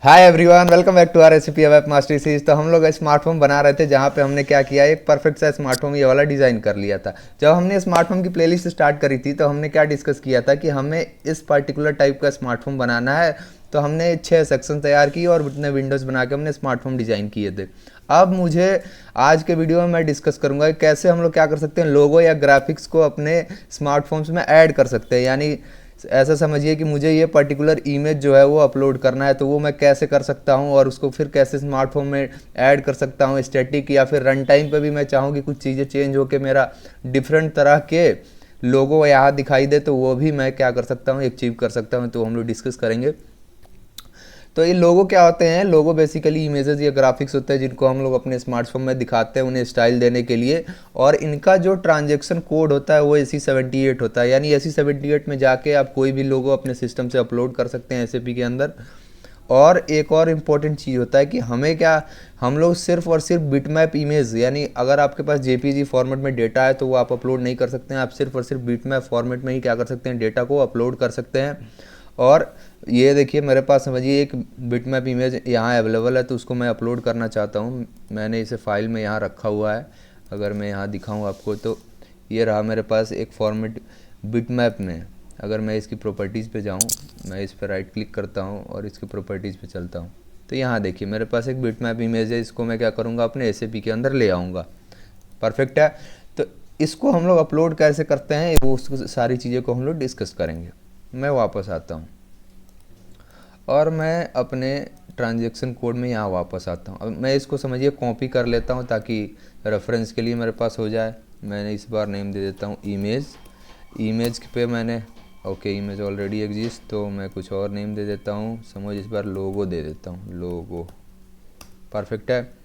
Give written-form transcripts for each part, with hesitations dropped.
Hi everyone, welcome back to our recipe web master series. तो हम लोग smartphone बना रहे थे, जहाँ पे हमने क्या किया, एक परफेक्ट सा स्मार्टफोन ये वाला डिज़ाइन कर लिया था। जब हमने स्मार्टफोन की प्लेलिस्ट स्टार्ट करी थी तो हमने क्या डिस्कस किया था कि हमें इस पर्टिकुलर टाइप का स्मार्टफोन बनाना है। तो हमने 6 सेक्शन तैयार किए और उतने विंडोज़ बना के हमने स्मार्टफोन डिज़ाइन किए थे। अब मुझे आज के वीडियो में मैं डिस्कस करूंगा कि कैसे हम लोग क्या कर सकते हैं, लोगो या ग्राफिक्स को अपने स्मार्टफोन्स में ऐड कर सकते हैं। यानी ऐसा समझिए कि मुझे ये पर्टिकुलर इमेज जो है वो अपलोड करना है, तो वो मैं कैसे कर सकता हूँ और उसको फिर कैसे स्मार्टफोन में ऐड कर सकता हूँ। स्टैटिक या फिर रन टाइम पे भी मैं चाहूँ कि कुछ चीज़ें चेंज होकर मेरा डिफरेंट तरह के लोगो यहाँ दिखाई दे, तो वो भी मैं क्या कर सकता हूँ, अचीव कर सकता हूँ। तो हम लोग डिस्कस करेंगे। तो ये लोगो क्या होते हैं? लोगो बेसिकली इमेजेस या ग्राफिक्स होते हैं जिनको हम लोग अपने स्मार्टफोन में दिखाते हैं उन्हें स्टाइल देने के लिए। और इनका जो ट्रांजैक्शन कोड होता है वो AC78 होता है। यानी AC78 में जाके आप कोई भी लोगो अपने सिस्टम से अपलोड कर सकते हैं SAP के अंदर। और एक और इम्पॉर्टेंट चीज़ होता है कि हमें क्या, हम लोग सिर्फ और सिर्फ बिटमैप इमेज, यानी अगर आपके पास JPG फॉर्मेट में डेटा है तो वो आप अपलोड नहीं कर सकते हैं। आप सिर्फ और सिर्फ बिटमैप फॉर्मेट में ही क्या कर सकते हैं, डेटा को अपलोड कर सकते हैं। और ये देखिए मेरे पास समझिए एक बिटमैप इमेज यहाँ अवेलेबल है, तो उसको मैं अपलोड करना चाहता हूँ। मैंने इसे फाइल में यहाँ रखा हुआ है। अगर मैं यहाँ दिखाऊँ आपको तो ये रहा मेरे पास एक फॉर्मेट बिटमैप में। अगर मैं इसकी प्रॉपर्टीज़ पे जाऊँ, मैं इस पर राइट क्लिक करता हूँ और इसकी प्रॉपर्टीज़ पे चलता हूँ, तो यहाँ देखिए मेरे पास एक बिटमैप इमेज है। इसको मैं क्या करूँगा, अपने SAP के अंदर ले आऊँगा। परफेक्ट है। तो इसको हम लोग अपलोड कैसे करते हैं वो सारी चीज़ें को हम लोग डिस्कस करेंगे। मैं वापस आता हूँ और मैं अपने ट्रांजैक्शन कोड में यहाँ वापस आता हूँ। अब मैं इसको समझिए कॉपी कर लेता हूँ ताकि रेफरेंस के लिए मेरे पास हो जाए। मैंने इस बार नेम दे देता हूँ इमेज। इमेज पे मैंने ओके, इमेज ऑलरेडी एग्जिस्ट, तो मैं कुछ और नेम दे देता हूँ। समझ इस बार लोगो दे देता हूँ, लोगो। परफेक्ट है।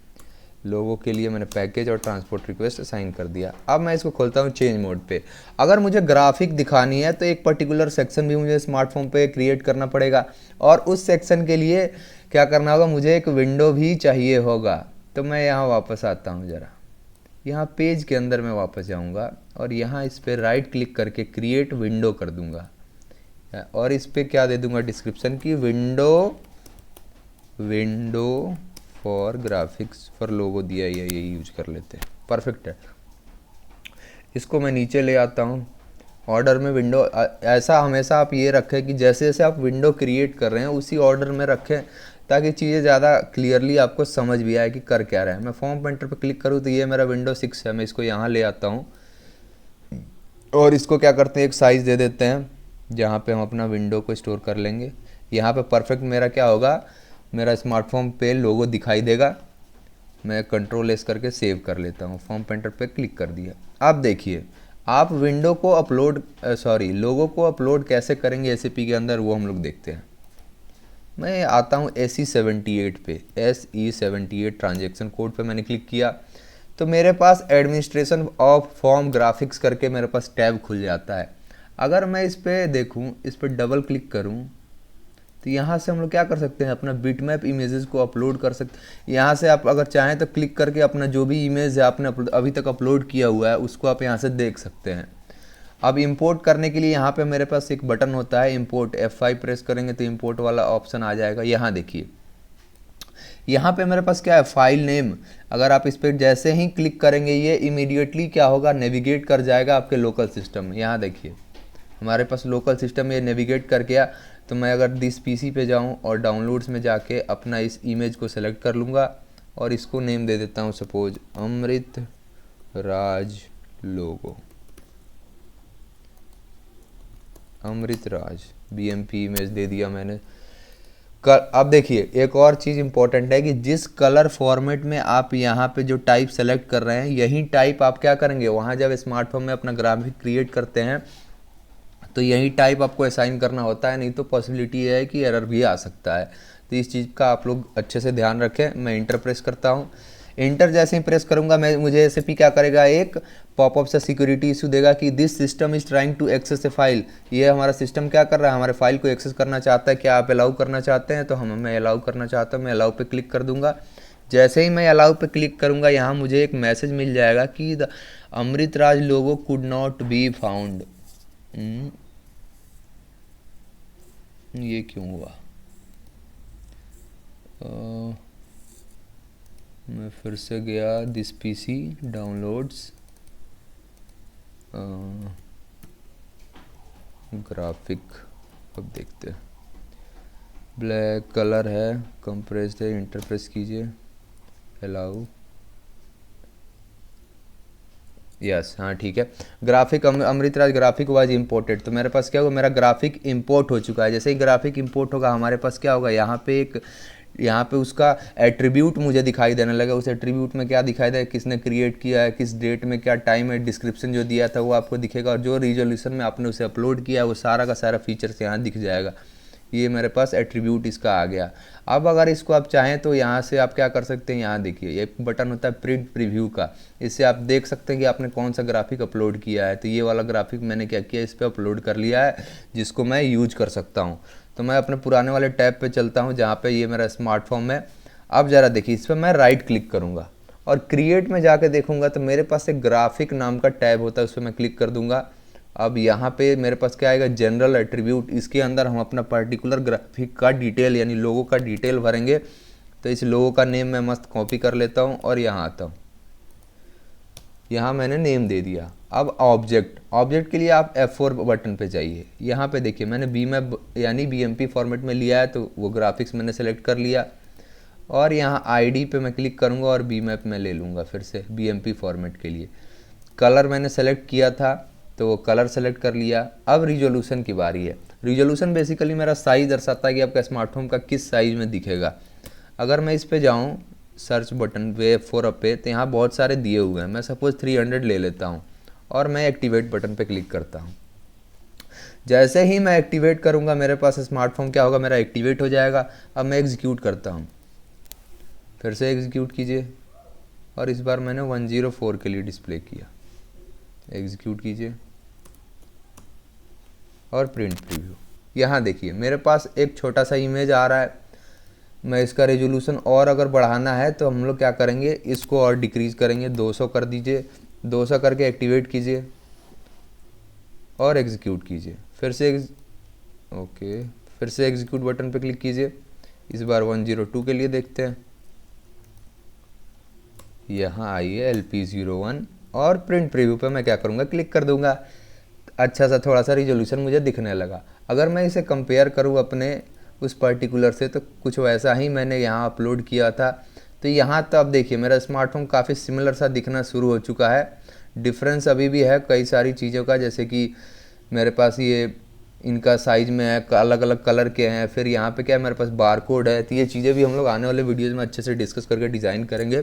लोगों के लिए मैंने पैकेज और ट्रांसपोर्ट रिक्वेस्ट असाइन कर दिया। अब मैं इसको खोलता हूँ चेंज मोड पे। अगर मुझे ग्राफिक दिखानी है तो एक पर्टिकुलर सेक्शन भी मुझे स्मार्टफोन पे क्रिएट करना पड़ेगा, और उस सेक्शन के लिए क्या करना होगा, मुझे एक विंडो भी चाहिए होगा। तो मैं यहाँ वापस आता हूँ, ज़रा यहाँ पेज के अंदर मैं वापस जाऊँगा और यहाँ इस पर राइट क्लिक करके क्रिएट विंडो कर दूँगा। और इस पर क्या दे दूँगा, डिस्क्रिप्शन की window, window for graphics for logo दिया है, यही यूज कर लेते हैं। परफेक्ट है। इसको मैं नीचे ले आता हूँ ऑर्डर में विंडो। ऐसा हमेशा आप ये रखें कि जैसे जैसे आप विंडो क्रिएट कर रहे हैं उसी ऑर्डर में रखें, ताकि चीज़ें ज़्यादा क्लियरली आपको समझ भी आए कि कर क्या रहा है। मैं फॉर्म पेंटर पर क्लिक करूँ तो ये मेरा विंडो 6 है। मैं इसको यहाँ ले आता हूँ और इसको क्या करते हैं, एक साइज़ दे देते हैं जहाँ पे हम अपना विंडो को स्टोर कर लेंगे। यहाँ पे परफेक्ट मेरा क्या होगा, मेरा स्मार्टफोन पे लोगो दिखाई देगा। मैं Ctrl+S करके सेव कर लेता हूँ। फॉर्म पेंटर पे क्लिक कर दिया। अब देखिए आप विंडो को अपलोड लोगो को अपलोड कैसे करेंगे SAP के अंदर, वो हम लोग देखते हैं। मैं आता हूँ SE78 पे, SE78 ट्रांजेक्शन कोड पे मैंने क्लिक किया तो मेरे पास एडमिनिस्ट्रेशन ऑफ फॉर्म ग्राफिक्स करके मेरे पास टैब खुल जाता है। अगर मैं इस पर देखूँ, इस पर डबल क्लिक करूँ, तो यहाँ से हम लोग क्या कर सकते हैं, अपना बिटमैप इमेजेस को अपलोड कर सकते हैं। यहाँ से आप अगर चाहें तो क्लिक करके अपना जो भी इमेज है आपने अभी तक अपलोड किया हुआ है उसको आप यहाँ से देख सकते हैं। अब इंपोर्ट करने के लिए यहाँ पे मेरे पास एक बटन होता है इंपोर्ट। F5 प्रेस करेंगे तो इंपोर्ट वाला ऑप्शन आ जाएगा। यहाँ देखिए, यहाँ पे मेरे पास क्या है, फाइल नेम। अगर आप इस पर जैसे ही क्लिक करेंगे ये इमीडिएटली क्या होगा, नेविगेट कर जाएगा आपके लोकल सिस्टम में। यहाँ देखिए हमारे पास लोकल सिस्टम में नेविगेट कर गया। तो मैं अगर दिस PC पे जाऊँ और डाउनलोड्स में जाके अपना इस इमेज को सेलेक्ट कर लूँगा और इसको नेम दे देता हूँ, सपोज अमृत राज लोगो, अमृत राज BMP इमेज दे दिया मैंने। अब देखिए एक और चीज़ इंपॉर्टेंट है कि जिस कलर फॉर्मेट में आप यहाँ पे जो टाइप सेलेक्ट कर रहे हैं यही टाइप आप क्या करेंगे, वहाँ जब स्मार्टफोन में अपना ग्राफिक क्रिएट करते हैं तो यही टाइप आपको असाइन करना होता है, नहीं तो पॉसिबिलिटी है कि एरर भी आ सकता है। तो इस चीज़ का आप लोग अच्छे से ध्यान रखें। मैं इंटर प्रेस करता हूँ। इंटर जैसे ही प्रेस करूँगा मुझे SAP क्या करेगा, एक पॉपअप से सिक्योरिटी इशू देगा कि this system is trying to access a file. ये हमारा सिस्टम क्या कर रहा है, हमारे फाइल को एक्सेस करना चाहता है। क्या आप अलाउ करना चाहते हैं? तो मैं अलाउ करना चाहता हूँ। मैं अलाउ पे क्लिक कर दूंगा। जैसे ही मैं अलाउ पे क्लिक करूँगा यहाँ मुझे एक मैसेज मिल जाएगा कि the Amrit Raj logo could not be found. ये क्यों हुआ? मैं फिर से गया दिस पीसी डाउनलोड्स ग्राफिक, अब देखते हैं। ब्लैक कलर है, कंप्रेस्ड है, इंटरप्रेस कीजिए, अलाउ, यस, हाँ ठीक है। Graphic Amritraj graphic was imported, तो मेरे पास क्या होगा, मेरा ग्राफिक इंपोर्ट हो चुका है। जैसे ही ग्राफिक इंपोर्ट होगा हमारे पास क्या होगा, यहाँ पे उसका एट्रीब्यूट मुझे दिखाई देने लगा। उस एट्रीब्यूट में क्या दिखाई देगा, किसने क्रिएट किया है, किस डेट में, क्या टाइम है, डिस्क्रिप्शन जो दिया था वो आपको दिखेगा, और जो रिजोल्यूशन में आपने उसे अपलोड किया है वो सारा का सारा फीचर्स यहाँ दिख जाएगा। ये मेरे पास एट्रीब्यूट इसका आ गया। अब अगर इसको आप चाहें तो यहाँ से आप क्या कर सकते हैं, यहाँ देखिए एक बटन होता है प्रिंट प्रीव्यू का, इससे आप देख सकते हैं कि आपने कौन सा ग्राफिक अपलोड किया है। तो ये वाला ग्राफिक मैंने क्या किया, इस पर अपलोड कर लिया है, जिसको मैं यूज कर सकता हूँ। तो मैं अपने पुराने वाले टैब पे चलता हूँ जहाँ पे ये मेरा स्मार्टफोन है। अब ज़रा देखिए, इस पर मैं राइट क्लिक करूँगा और क्रिएट में जाके देखूँगा तो मेरे पास एक ग्राफिक नाम का टैब होता है, उस पर मैं क्लिक कर दूँगा। अब यहाँ पे मेरे पास क्या आएगा, जनरल एट्रीब्यूट, इसके अंदर हम अपना पर्टिकुलर ग्राफिक का डिटेल यानी लोगो का डिटेल भरेंगे। तो इस लोगो का नेम मैं मस्त कॉपी कर लेता हूँ और यहाँ आता हूँ, यहाँ मैंने नेम दे दिया। अब ऑब्जेक्ट के लिए आप F4 बटन पे जाइए। यहाँ पे देखिए मैंने बीमैप यानी BMP फॉर्मेट में लिया है, तो वो ग्राफिक्स मैंने सेलेक्ट कर लिया और यहाँ ID पे मैं क्लिक करूँगा और बीमैप में ले लूँगा फिर से BMP फॉर्मेट के लिए। कलर मैंने सेलेक्ट किया था तो वो कलर सेलेक्ट कर लिया। अब रिजोल्यूशन की बारी है। रिजोल्यूशन बेसिकली मेरा साइज़ दर्शाता है कि आपका स्मार्टफोन का किस साइज़ में दिखेगा। अगर मैं इस पे जाऊँ सर्च बटन पे F4 पे, तो यहाँ बहुत सारे दिए हुए हैं। मैं सपोज़ 300 ले लेता हूँ और मैं एक्टिवेट बटन पे क्लिक करता हूँ। जैसे ही मैं एक्टिवेट करूँगा मेरे पास स्मार्टफोन क्या होगा, मेरा एक्टिवेट हो जाएगा। अब मैं एग्जीक्यूट करता हूँ, फिर से एग्जीक्यूट कीजिए और इस बार मैंने 104 के लिए डिस्प्ले किया। एग्जीक्यूट कीजिए और प्रिंट प्रीव्यू। यहाँ देखिए मेरे पास एक छोटा सा इमेज आ रहा है। मैं इसका रेजोल्यूशन और अगर बढ़ाना है तो हम लोग क्या करेंगे, इसको और डिक्रीज़ करेंगे, 200 कर दीजिए। 200 करके एक्टिवेट कीजिए और एग्जीक्यूट कीजिए। फिर से एग्जीक्यूट बटन पे क्लिक कीजिए। इस बार 102 के लिए देखते हैं। यहाँ आइए LP01 और प्रिंट प्रीव्यू पे मैं क्या करूँगा, क्लिक कर दूँगा। अच्छा सा थोड़ा सा रिजोल्यूशन मुझे दिखने लगा। अगर मैं इसे कंपेयर करूँ अपने उस पर्टिकुलर से, तो कुछ वैसा ही मैंने यहाँ अपलोड किया था। तो यहाँ तो अब देखिए मेरा स्मार्टफोन काफ़ी सिमिलर सा दिखना शुरू हो चुका है। डिफरेंस अभी भी है कई सारी चीज़ों का, जैसे कि मेरे पास ये इनका साइज़ में है, अलग अलग कलर के हैं। फिर यहाँ पे क्या है, मेरे पास बारकोड है। तो ये चीज़ें भी हम लोग आने वाले वीडियोज़ में अच्छे से डिस्कस करके डिज़ाइन करेंगे।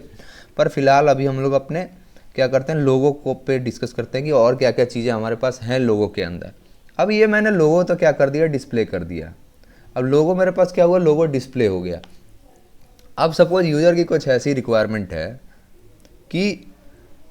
पर फिलहाल अभी हम लोग अपने क्या करते हैं, लोगो को पे डिस्कस करते हैं कि और क्या क्या चीज़ें हमारे पास हैं लोगो के अंदर। अब ये मैंने लोगो तो क्या कर दिया, डिस्प्ले कर दिया। अब लोगो मेरे पास क्या हुआ, लोगो डिस्प्ले हो गया। अब सपोज यूज़र की कुछ ऐसी रिक्वायरमेंट है कि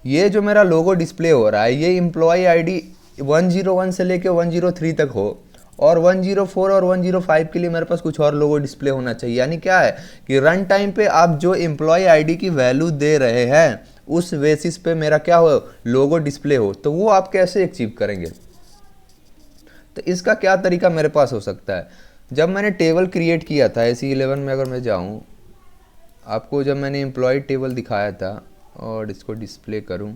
ये जो मेरा लोगो डिस्प्ले हो रहा है ये एम्प्लॉय ID 101 से लेके 103 तक हो, और 104 और 105 के लिए मेरे पास कुछ और लोगो डिस्प्ले होना चाहिए। यानी क्या है कि रन टाइम पे आप जो एम्प्लॉय ID की वैल्यू दे रहे हैं उस बेसिस पे मेरा क्या हो, लोगो डिस्प्ले हो। तो वो आप कैसे अचीव करेंगे, तो इसका क्या तरीका मेरे पास हो सकता है। जब मैंने टेबल क्रिएट किया था AC11 में, अगर मैं जाऊँ आपको, जब मैंने एम्प्लॉय टेबल दिखाया था और इसको डिस्प्ले करूं,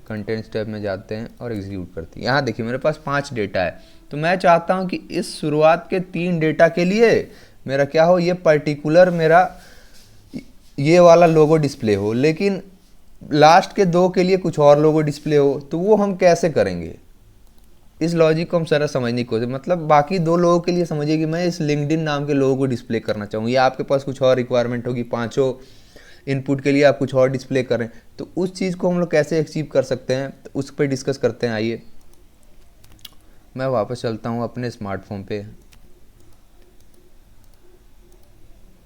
कंटेंट्स टैब में जाते हैं और एग्जीक्यूट करते हैं। यहाँ देखिए मेरे पास 5 डेटा है। तो मैं चाहता हूं कि इस शुरुआत के 3 डेटा के लिए मेरा क्या हो, ये पर्टिकुलर मेरा ये वाला लोगो डिस्प्ले हो, लेकिन लास्ट के 2 के लिए कुछ और लोगो डिस्प्ले हो। तो वो हम कैसे करेंगे, इस लॉजिक को हम सारा समझने की कोशिश, मतलब बाकी 2 लोगों के लिए समझिए कि मैं इस लिंक्डइन नाम के लोगों को डिस्प्ले करना चाहूँ, या आपके पास कुछ और रिक्वायरमेंट होगी, 5 इनपुट के लिए आप कुछ और डिस्प्ले करें। तो उस चीज़ को हम लोग कैसे अचीव कर सकते हैं, तो उस पर डिस्कस करते हैं। आइए मैं वापस चलता हूँ अपने स्मार्टफोन पे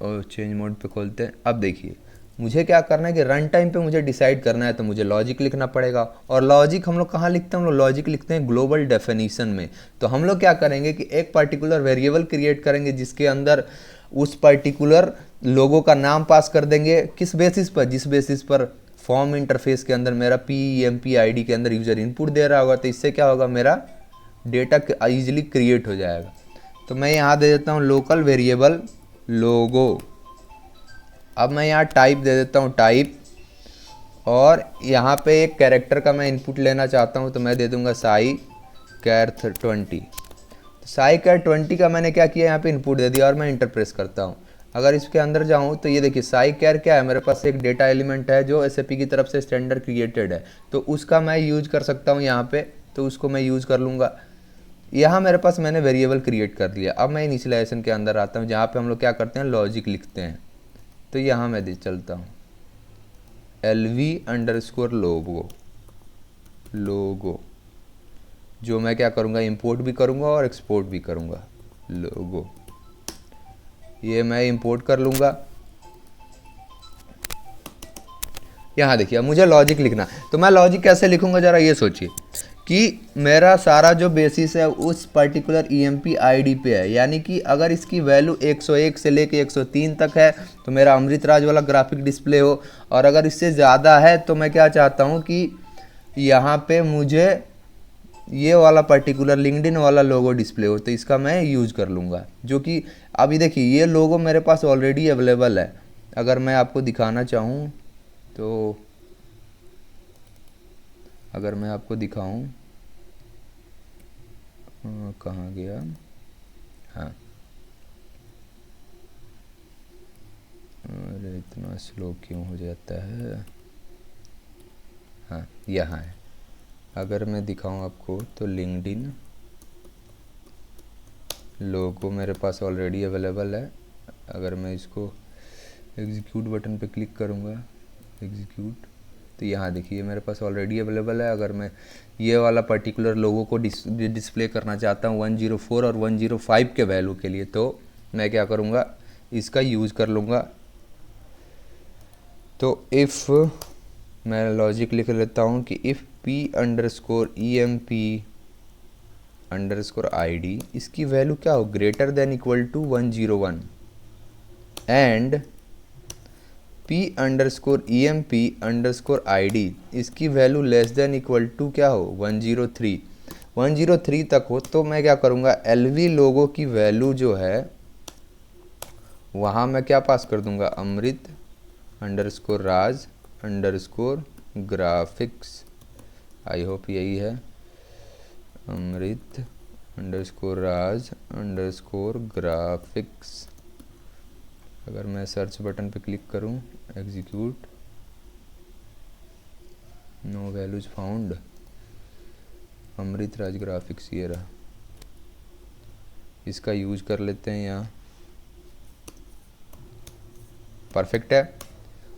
और चेंज मोड पे खोलते हैं। अब देखिए मुझे क्या करना है कि रन टाइम पे मुझे डिसाइड करना है, तो मुझे लॉजिक लिखना पड़ेगा। और लॉजिक हम लोग कहाँ लिखते हैं, हम लोग लॉजिक लिखते हैं ग्लोबल डेफिनेशन में। तो हम लोग क्या करेंगे कि एक पर्टिकुलर वेरिएबल क्रिएट करेंगे जिसके अंदर उस पर्टिकुलर लोगो का नाम पास कर देंगे। किस बेसिस पर, जिस बेसिस पर फॉर्म इंटरफेस के अंदर मेरा PEMP ID के अंदर यूज़र इनपुट दे रहा होगा। तो इससे क्या होगा, मेरा डेटा ईजिली क्रिएट हो जाएगा। तो मैं यहाँ दे देता हूँ लोकल वेरिएबल लोगो अब मैं यहाँ टाइप दे देता हूँ टाइप, और यहाँ पे एक कैरेक्टर का मैं इनपुट लेना चाहता हूँ तो मैं दे दूँगा साई कैर 20। तो साई कैर 20 का मैंने क्या किया, यहाँ पे इनपुट दे दिया और मैं इंटर प्रेस करता हूँ। अगर इसके अंदर जाऊँ तो ये देखिए साई कैर क्या है, मेरे पास एक डेटा एलिमेंट है जो एसएपी की तरफ से स्टैंडर्ड क्रिएटेड है, तो उसका मैं यूज कर सकता हूँ यहाँ पे, तो उसको मैं यूज़ कर लूँगा। यहाँ मेरे पास मैंने वेरिएबल क्रिएट कर लिया। अब मैं इनिशियलाइजेशन के अंदर आता हूँ जहाँ पे हम लोग क्या करते हैं, लॉजिक लिखते हैं। तो यहाँ मैं दे चलता हूँ LV_लोगो लोगो, जो मैं क्या करूँगा, इंपोर्ट भी करूँगा और एक्सपोर्ट भी करूँगा। लोगो ये मैं इंपोर्ट कर लूँगा। यहाँ देखिए अब मुझे लॉजिक लिखना, तो मैं लॉजिक कैसे लिखूँगा ज़रा ये सोचिए कि मेरा सारा जो बेसिस है उस पर्टिकुलर EMP ID पे है, यानी कि अगर इसकी वैल्यू 101 से लेके 103 तक है तो मेरा अमृतराज वाला ग्राफिक डिस्प्ले हो, और अगर इससे ज़्यादा है तो मैं क्या चाहता हूँ कि यहाँ पे मुझे ये वाला पर्टिकुलर लिंक्डइन वाला लोगो डिस्प्ले हो, तो इसका मैं यूज़ कर लूँगा। जो कि अभी देखिए ये लोगो मेरे पास ऑलरेडी अवेलेबल है। अगर मैं आपको दिखाना चाहूँ तो, अगर मैं आपको दिखाऊं, कहाँ गया, हाँ, अरे इतना स्लो क्यों हो जाता है, हाँ यहाँ है। अगर मैं दिखाऊं आपको तो लिंक्डइन लोगो मेरे पास ऑलरेडी अवेलेबल है। अगर मैं इसको एग्जीक्यूट बटन पे क्लिक करूँगा, एग्जीक्यूट, तो यहाँ देखिए मेरे पास ऑलरेडी अवेलेबल है। अगर मैं ये वाला पर्टिकुलर लोगो को डिस्प्ले करना चाहता हूँ 104 और 105 के वैल्यू के लिए, तो मैं क्या करूँगा, इसका यूज़ कर लूँगा। तो इफ़ मैं लॉजिक लिख लेता हूँ कि इफ़ P_EMP_ID इसकी वैल्यू क्या हो, greater than equal to 101 and P_EMP_ID इसकी value less than equal to क्या हो, 103 तक हो, तो मैं क्या करूँगा, LV लोगो की वैल्यू जो है वहाँ मैं क्या पास कर दूँगा, अमृत_राज_ग्राफिक्स, आई होप यही है, अमृत_राज_ग्राफिक्स। अगर मैं सर्च बटन पे क्लिक करूं, execute, no values found, Amritraj graphics ये रहा, इसका यूज कर लेते हैं यहाँ, परफेक्ट है।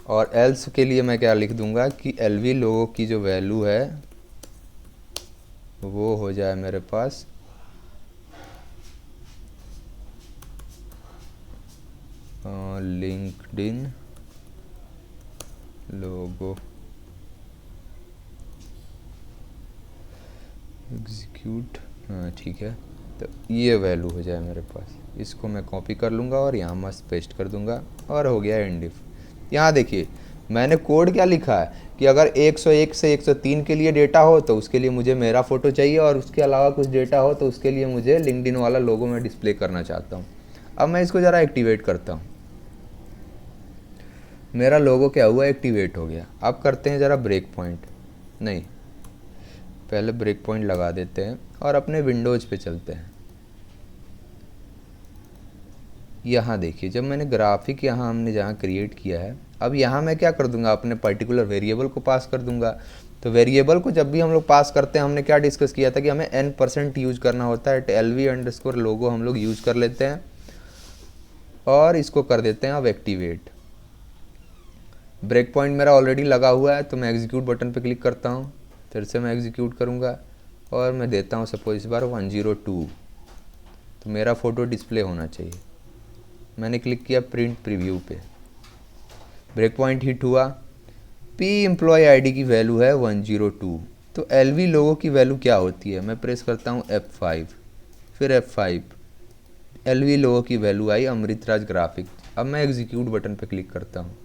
और एल्स के लिए मैं क्या लिख दूंगा कि LV लोगो की जो वैल्यू है वो हो जाए मेरे पास लिंक्डइन लोगो, एग्जीक्यूट, हाँ ठीक है, तो ये वैल्यू हो जाए मेरे पास। इसको मैं कॉपी कर लूँगा और यहाँ मस्त पेस्ट कर दूँगा और हो गया एंड इफ। यहाँ देखिए मैंने कोड क्या लिखा है कि अगर 101 से 103 के लिए डेटा हो तो उसके लिए मुझे मेरा फ़ोटो चाहिए, और उसके अलावा कुछ डेटा हो तो उसके लिए मुझे लिंक्डइन वाला लोगो मैं डिस्प्ले करना चाहता हूँ। अब मैं इसको ज़रा एक्टिवेट करता हूँ, मेरा लोगो क्या हुआ, एक्टिवेट हो गया। अब करते हैं ज़रा ब्रेक पॉइंट, नहीं पहले ब्रेक पॉइंट लगा देते हैं और अपने विंडोज़ पे चलते हैं। यहाँ देखिए जब मैंने ग्राफिक यहाँ हमने जहाँ क्रिएट किया है, अब यहाँ मैं क्या कर दूंगा, अपने पर्टिकुलर वेरिएबल को पास कर दूंगा। तो वेरिएबल को जब भी हम लोग पास करते हैं, हमने क्या डिस्कस किया था कि हमें n% यूज़ करना होता है। LV_लोगो हम लोग यूज़ कर लेते हैं और इसको कर देते हैं अब एक्टिवेट। ब्रेक पॉइंट मेरा ऑलरेडी लगा हुआ है, तो मैं एग्जीक्यूट बटन पे क्लिक करता हूँ, फिर से मैं एग्जीक्यूट करूँगा और मैं देता हूँ सपोज इस बार 102, तो मेरा फ़ोटो डिस्प्ले होना चाहिए। मैंने क्लिक किया प्रिंट प्रीव्यू पे, ब्रेक पॉइंट हिट हुआ, P_EMPLOYEE_ID की वैल्यू है 102, तो LV लोगो की वैल्यू क्या होती है, मैं प्रेस करता हूँ F5, फिर F5, LV लोगो की वैल्यू आई अमृतराज ग्राफिक। अब मैं एग्जीक्यूट बटन पे क्लिक करता हूँ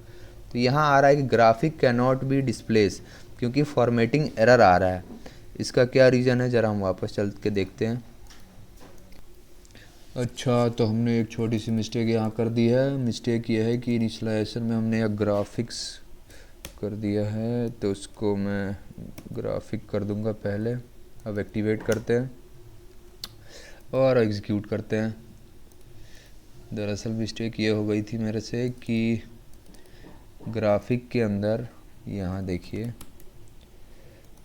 तो यहाँ आ रहा है कि graphic can not be displace, क्योंकि फॉर्मेटिंग एरर आ रहा है। इसका क्या रीज़न है, ज़रा हम वापस चल के देखते हैं। अच्छा, तो हमने एक छोटी सी मिस्टेक यहाँ कर दी है। मिस्टेक ये है कि इनिशियलाइजेशन में हमने एक ग्राफिक्स कर दिया है, तो उसको मैं ग्राफिक कर दूंगा पहले। अब एक्टिवेट करते हैं और एग्जीक्यूट करते हैं। दरअसल मिस्टेक ये हो गई थी मेरे से कि ग्राफिक के अंदर, यहाँ देखिए,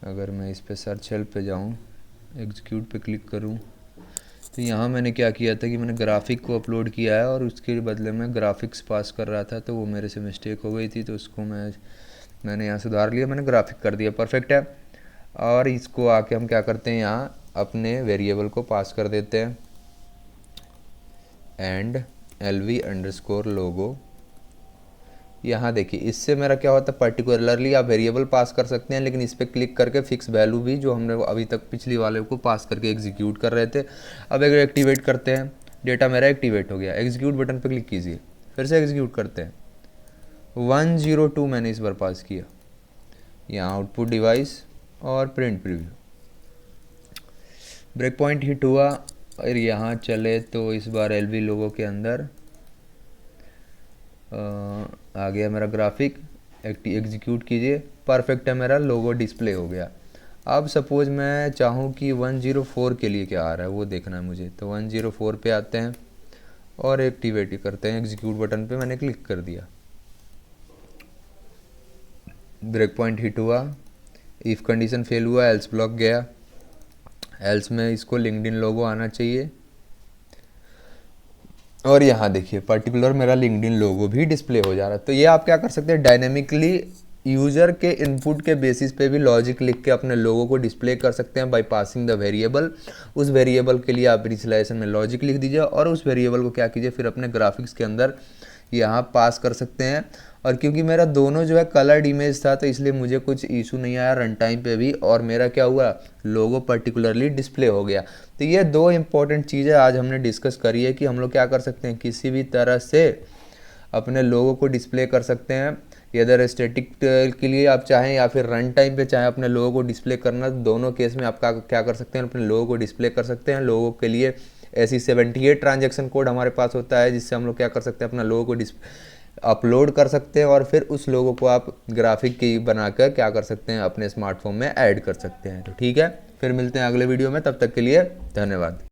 अगर मैं इस पे सर्च हेल्प पे जाऊँ, एग्जीक्यूट पे क्लिक करूँ, तो यहाँ मैंने क्या किया था कि मैंने ग्राफिक को अपलोड किया है और उसके बदले में ग्राफिक्स पास कर रहा था, तो वो मेरे से मिस्टेक हो गई थी। तो उसको मैंने यहाँ सुधार लिया, मैंने ग्राफिक कर दिया, परफेक्ट है। और इसको आके हम क्या करते हैं, यहाँ अपने वेरिएबल को पास कर देते हैं, एंड lv_logo। यहाँ देखिए, इससे मेरा क्या होता है, पर्टिकुलरली आप वेरिएबल पास कर सकते हैं, लेकिन इस पर क्लिक करके फिक्स वैल्यू भी, जो हमने अभी तक पिछली वाले को पास करके एग्जीक्यूट कर रहे थे। अब अगर एक्टिवेट करते हैं, डेटा मेरा एक्टिवेट हो गया। एग्जीक्यूट बटन पर क्लिक कीजिए, फिर से एग्जीक्यूट करते हैं। 102 मैंने इस बार पास किया। यहाँ आउटपुट डिवाइस और print preview, break point hit हुआ। और यहाँ चले तो इस बार एलवी लोगो के अंदर आ गया मेरा ग्राफिक। एग्जीक्यूट कीजिए, परफेक्ट है, मेरा लोगो डिस्प्ले हो गया। अब सपोज मैं चाहूँ कि 104 के लिए क्या आ रहा है वो देखना है मुझे, तो 104 पे आते हैं और एक्टिवेट करते हैं। एग्जीक्यूट बटन पे मैंने क्लिक कर दिया, ब्रेक पॉइंट हिट हुआ, इफ़ कंडीशन फेल हुआ, एल्स ब्लॉक गया। एल्स में इसको लिंक्डइन लोगो आना चाहिए, और यहाँ देखिए पर्टिकुलर मेरा लिंक्डइन लोगो भी डिस्प्ले हो जा रहा है। तो ये आप क्या कर सकते हैं, डायनेमिकली यूज़र के इनपुट के बेसिस पे भी लॉजिक लिख के अपने लोगों को डिस्प्ले कर सकते हैं बाय पासिंग द वेरिएबल। उस वेरिएबल के लिए आप इनिशियलाइजेशन में लॉजिक लिख दीजिए और उस वेरिएबल को क्या कीजिए, फिर अपने ग्राफिक्स के अंदर यहाँ पास कर सकते हैं। और क्योंकि मेरा दोनों जो है कलर्ड इमेज था, तो इसलिए मुझे कुछ इशू नहीं आया रन टाइम पे भी, और मेरा क्या हुआ, लोगो पर्टिकुलरली डिस्प्ले हो गया। तो ये दो इंपॉर्टेंट चीज़ें आज हमने डिस्कस करी है कि हम लोग क्या कर सकते हैं, किसी भी तरह से अपने लोगो को डिस्प्ले कर सकते हैं। इधर स्टैटिक के लिए आप चाहें या फिर रन टाइम पे चाहें अपने लोगो को डिस्प्ले करना, दोनों केस में आप क्या कर सकते हैं, अपने लोगो को डिस्प्ले कर सकते हैं। लोगो के लिए ऐसी 78 ट्रांजैक्शन कोड हमारे पास होता है, जिससे हम लोग क्या कर सकते हैं, अपना लोगो को अपलोड कर सकते हैं और फिर उस लोगो को आप ग्राफिक की बनाकर क्या कर सकते हैं, अपने स्मार्टफोन में ऐड कर सकते हैं। तो ठीक है, फिर मिलते हैं अगले वीडियो में, तब तक के लिए धन्यवाद।